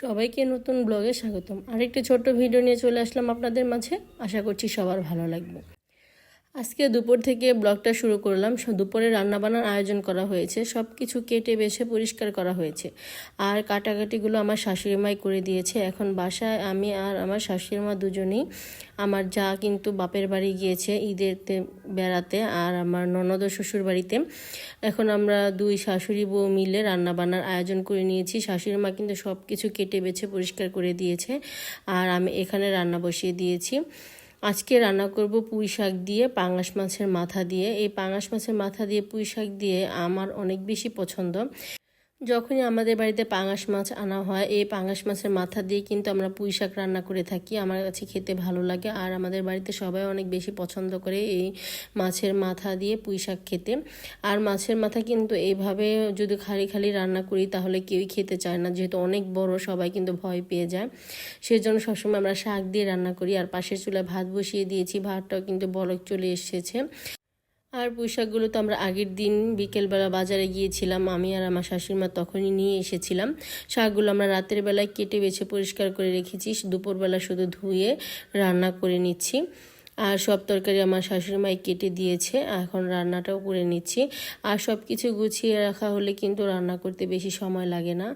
সবাইকে নতুন ব্লগে স্বাগতম। আরেকটি ছোট্ট ভিডিও নিয়ে চলে আসলাম আপনাদের মাঝে। আশা করছি সবার ভালো লাগবে। আজকে দুপুর থেকে ব্লগটা শুরু করলাম। দুপুরে রান্নাবান্নার আয়োজন করা হয়েছে, সব কিছু কেটে বেছে পরিষ্কার করা হয়েছে। আর কাটাকাটিগুলো আমার শাশুড়ি মাই করে দিয়েছে। এখন বাসায় আমি আর আমার শাশুড়ি মা দুজনেই। আমার যা কিন্তু বাপের বাড়ি গিয়েছে ঈদেরতে বেড়াতে, আর আমার ননদ ও শ্বশুর বাড়িতে। এখন আমরা দুই শাশুড়ি বউ মিলে রান্নাবান্নার আয়োজন করে নিয়েছি। শাশুড়ি মা কিন্তু সব কিছু কেটে বেছে পরিষ্কার করে দিয়েছে, আর আমি এখানে রান্না বসিয়ে দিয়েছি। আজকে রান্না করব পুঁই শাক দিয়ে পাঙাশ মাছের মাথা দিয়ে। এই পাঙাশ মাছের মাথা দিয়ে পুঁই শাক দিয়ে আমার অনেক বেশি পছন্দ। যখনই আমাদের বাড়িতে পাঙাশ মাছ আনা হয়, এই পাঙাশ মাছের মাথা দিয়ে কিন্তু আমরা পুঁই শাক রান্না করে থাকি। আমার কাছে খেতে ভালো লাগে, আর আমাদের বাড়িতে সবাই অনেক বেশি পছন্দ করে এই মাছের মাথা দিয়ে পুঁই শাক খেতে। আর মাছের মাথা কিন্তু এইভাবে যদি খালি খালি রান্না করি তাহলে কেউই খেতে চায় না, যেহেতু অনেক বড়, সবাই কিন্তু ভয় পেয়ে যায়। সেজন্য সবসময় আমরা শাক দিয়ে রান্না করি। আর পাশের চুলায় ভাত বসিয়ে দিয়েছি, ভাতটাও কিন্তু বলক চলে এসেছে। আর পুঁই শাকগুলো তো আমরা আগের দিন বিকেলবেলা বাজারে গিয়েছিলাম, আমি আর আমার শাশুড়িমা তখনই নিয়ে এসেছিলাম। শাকগুলো আমরা রাতের বেলায় কেটে বেছে পরিষ্কার করে রেখেছি, দুপুরবেলা শুধু ধুয়ে রান্না করে নিচ্ছি। আর সব তরকারি আমার শাশুড়িমাই কেটে দিয়েছে, এখন রান্নাটাও করে নিচ্ছি। আর সব কিছু গুছিয়ে রাখা হলে কিন্তু রান্না করতে বেশি সময় লাগে না।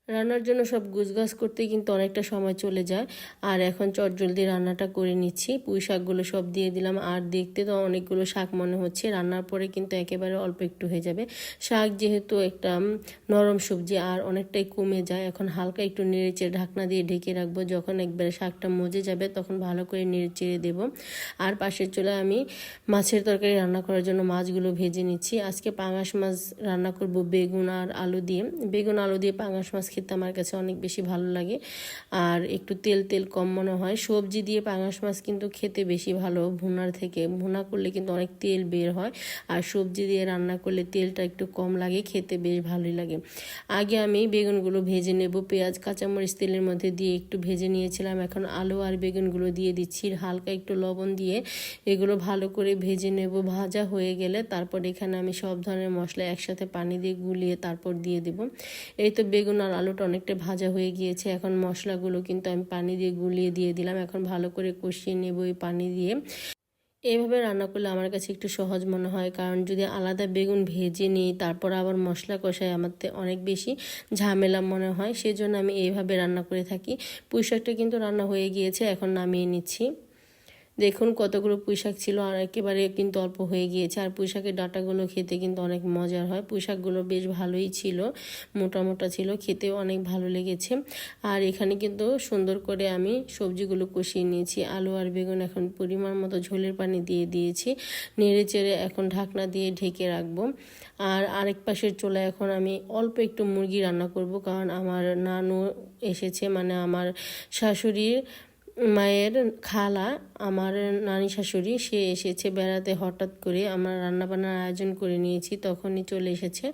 রান্নার জন্য সব গুছগাছ করতে কিন্তু অনেকটা সময় চলে যায়। আর এখন চটজলদি রান্নাটা করে নিচ্ছি। পুঁই শাকগুলো সব দিয়ে দিলাম, আর দেখতে তো অনেকগুলো শাক মনে হচ্ছে, রান্নার পরে কিন্তু একেবারে অল্প একটু হয়ে যাবে। শাক যেহেতু একটা নরম সবজি আর অনেকটাই কমে যায়, এখন হালকা একটু নেড়েচেড়ে ঢাকনা দিয়ে ঢেকে রাখবো। যখন একবারে শাকটা মজে যাবে তখন ভালো করে নেড়েচেড়ে দেবো। আর পাশের চুলায় আমি মাছের তরকারি রান্না করার জন্য মাছগুলো ভেজে নিচ্ছি। আজকে পাঙাশ মাছ রান্না করব বেগুন আর আলু দিয়ে। বেগুন আলু দিয়ে পাঙাশ মাছ খেতে আমার কাছে অনেক বেশি ভালো লাগে, আর একটু তেল তেল কম মনে হয়। সবজি দিয়ে পাঙাশ মাছ কিন্তু খেতে বেশি ভালো ভুনার থেকে। ভুনা করলে কিন্তু অনেক তেল বের হয়, আর সবজি দিয়ে রান্না করলে তেলটা একটু কম লাগে, খেতে বেশ ভালোই লাগে। আগে আমি বেগুনগুলো ভেজে নেব, পেঁয়াজ কাঁচামরিচ তেলের মধ্যে দিয়ে একটু ভেজে নিয়েছিলাম। এখন আলু আর বেগুনগুলো দিয়ে দিচ্ছি, হালকা একটু লবণ দিয়ে এগুলো ভালো করে ভেজে নেব। ভাজা হয়ে গেলে তারপর এখানে আমি সব ধরনের মশলা একসাথে পানি দিয়ে গুলিয়ে তারপর দিয়ে দেব। এই তো বেগুন আর আলুটা অনেকটা ভাজা হয়ে গিয়েছে, এখন মশলাগুলো কিন্তু আমি পানি দিয়ে গুলিয়ে দিয়ে দিলাম। এখন ভালো করে কষিয়ে নেব এই পানি দিয়ে। এইভাবে রান্না করলে আমার কাছে একটু সহজ মনে হয়, কারণ যদি আলাদা বেগুন ভেজে নিই তারপর আবার মশলা কষাই, আমার অনেক বেশি ঝামেলা মনে হয়। সেজন্য আমি এইভাবে রান্না করে থাকি। পুঁই শাকটা কিন্তু রান্না হয়ে গিয়েছে, এখন নামিয়ে নিচ্ছি। দেখুন কতগুলো পুঁইশাক ছিল, আর একেবারে কিন্তু অল্প হয়ে গিয়েছে। আর পুঁইশাকের ডাঁটাগুলো খেতে কিন্তু অনেক মজার হয়। পুঁইশাকগুলো বেশ ভালোই ছিল, মোটা মোটা ছিল, খেতেও অনেক ভালো লেগেছে। আর এখানে কিন্তু সুন্দর করে আমি সবজিগুলো কষিয়ে নিয়েছি। আলু আর বেগুন এখন পরিমাণ মতো ঝোলের পানি দিয়ে দিয়েছি, নেড়ে চেড়ে এখন ঢাকনা দিয়ে ঢেকে রাখবো। আর আরেক পাশের চুলায় এখন আমি অল্প একটু মুরগি রান্না করব, কারণ আমার নানু এসেছে, মানে আমার শাশুড়ির মায়ের খালা, আমার নানি শাশুড়ি, সে এসেছে বেড়াতে হঠাৎ করে। আমরা রান্নাবান্নার আয়োজন করে নিয়েছি, তখনই চলে এসেছে।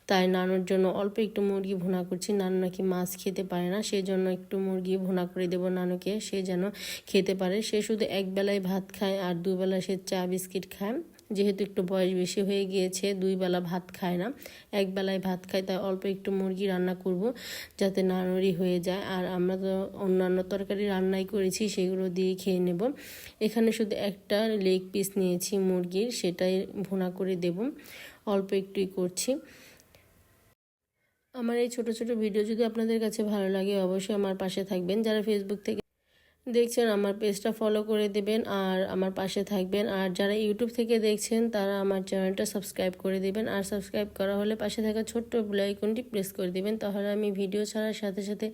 তাই নানুর জন্য অল্প একটু মুরগি ভুনা করছি। নানু নাকি মাছ খেতে পারে না, সেই জন্য একটু মুরগি ভুনা করে দেবো নানুকে, সে যেন খেতে পারে। সে শুধু একবেলায় ভাত খায়, আর দুবেলা সে চা বিস্কিট খায়। যেহেতু একটু বয়স বেশি হয়ে গিয়েছে, দুই বেলা ভাত খায় না, একবেলায় ভাত খায়। তাই অল্প একটু মুরগি রান্না করব, যাতে নানুরই হয়ে যায়। আর আমরা তো অন্যান্য তরকারি রান্নাই করেছি, সেগুলো দিয়ে খেয়ে নেব। এখানে শুধু একটা লেগ পিস নিয়েছি মুরগির, সেটাই ভুনা করে দেব, অল্প একটুই করছি। আমার এই ছোট ছোট ভিডিও যদি আপনাদের কাছে ভালো লাগে অবশ্যই আমার পাশে থাকবেন। যারা ফেসবুক থেকে দেখছেন আমার পেজটা ফলো করে দেবেন আর আমার পাশে থাকবেন। আর যারা ইউটিউব থেকে দেখছেন তারা আমার চ্যানেলটা সাবস্ক্রাইব করে দেবেন, আর সাবস্ক্রাইব করা হলে পাশে থাকা ছোট্ট বেল আইকনটি প্রেস করে দেবেন, তাহলে আমি ভিডিও ছাড়ার সাথে সাথে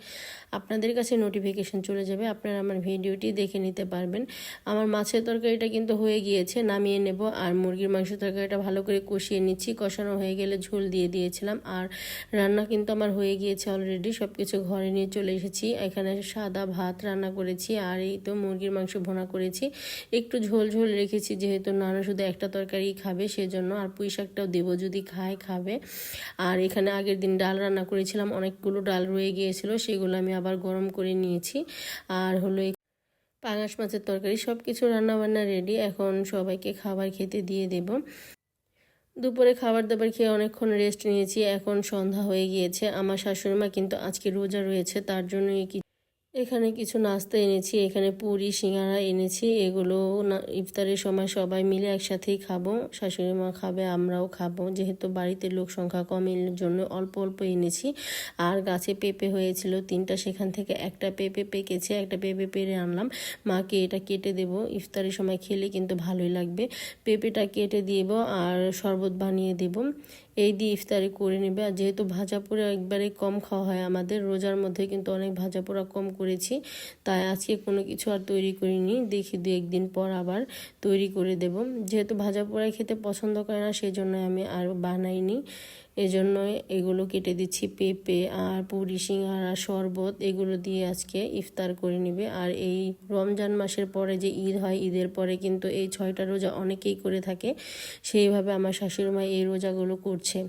আপনাদের কাছে নোটিফিকেশন চলে যাবে, আপনারা আমার ভিডিওটি দেখে নিতে পারবেন। আমার মাছের তরকারিটা কিন্তু হয়ে গিয়েছে, নামিয়ে নেব। আর মুরগির মাংস তরকারিটা ভালো করে কষিয়ে নিচ্ছি, কষানো হয়ে গেলে ঝোল দিয়ে দিয়েছিলাম। আর রান্না কিন্তু আমার হয়ে গিয়েছে অলরেডি, সব কিছু ঘরে নিয়ে চলে এসেছি। এখানে সাদা ভাত রান্না করেছি, আর এই তো মুরগির মাংস ভুনা করেছি। একটু ঝোল ঝোল রেখেছি, যেহেতু নানু শুধু একটা তরকারি খাবে সেজন্য। আর পুঁই শাকটাও দেবো, যদি খাবে। আর এখানে আগের দিন ডাল রান্না করেছিলাম, অনেকগুলো ডাল রয়ে গিয়েছিল, সেগুলো আমি আবার গরম করে নিয়েছি। আর হলো পাঙাশ মাছের তরকারি, সব কিছু রান্নাবান্না রেডি, এখন সবাইকে খাবার খেতে দিয়ে দেব। দুপুরে খাবার দাবার খেয়ে অনেকক্ষণ রেস্ট নিয়েছি। এখন সন্ধ্যা হয়ে গিয়েছে। আমার শাশুড়িমা কিন্তু আজকে রোজা রয়েছে, তার জন্যই এখানে কিছু নাস্তা এনেছি। এখানে পুরি সিঙ্গারা এনেছি। এগুলো ইফতারের সময় সবাই মিলে একসাথেই খাবো। শাশুড়ি মা খাবে, আমরাও খাবো। যেহেতু বাড়িতে লোক সংখ্যা কম, এর জন্য অল্প অল্প এনেছি। আর গাছে পেঁপে হয়েছিল 3টা, সেখান থেকে একটা পেঁপে পেকেছে, একটা পেঁপে পেড়ে আনলাম। মাকে এটা কেটে দেব, ইফতারের সময় খেলে কিন্তু ভালোই লাগবে। পেঁপেটা কেটে দিব আর শরবত বানিয়ে দেব। এই দিয়ে ইফতারি করে নেবে। আর যেহেতু ভাজা পোড়া একবারে কম খাওয়া হয় আমাদের, রোজার মধ্যে কিন্তু অনেক ভাজা পোড়া কম করেছি, তাই আজকে কোনো কিছু আর তৈরি করিনি। দেখি 2-1 দিন পর আবার তৈরি করে দেব। যেহেতু ভাজা পোড়া খেতে পছন্দ করে না, সেজন্য আমি আর বানাইনি। এজন্যই এগুলো কেটে দিচ্ছি। পেঁপে আর পুরি সিঙ্গারা শরবত এগুলো দিয়ে আজকে ইফতার করে নেবে। আর এই রমজান মাসের পরে যে ঈদ হয়, ঈদের পরে কিন্তু এই 6টা রোজা অনেকেই করে থাকে। সেইভাবে আমার শাশুড়িমা এই রোজাগুলো করছে।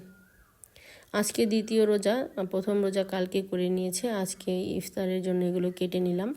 আজকে দ্বিতীয় রোজা, প্রথম রোজা কালকে করে নিয়েছে। আজকে ইফতারের জন্য এগুলো কেটে নিলাম।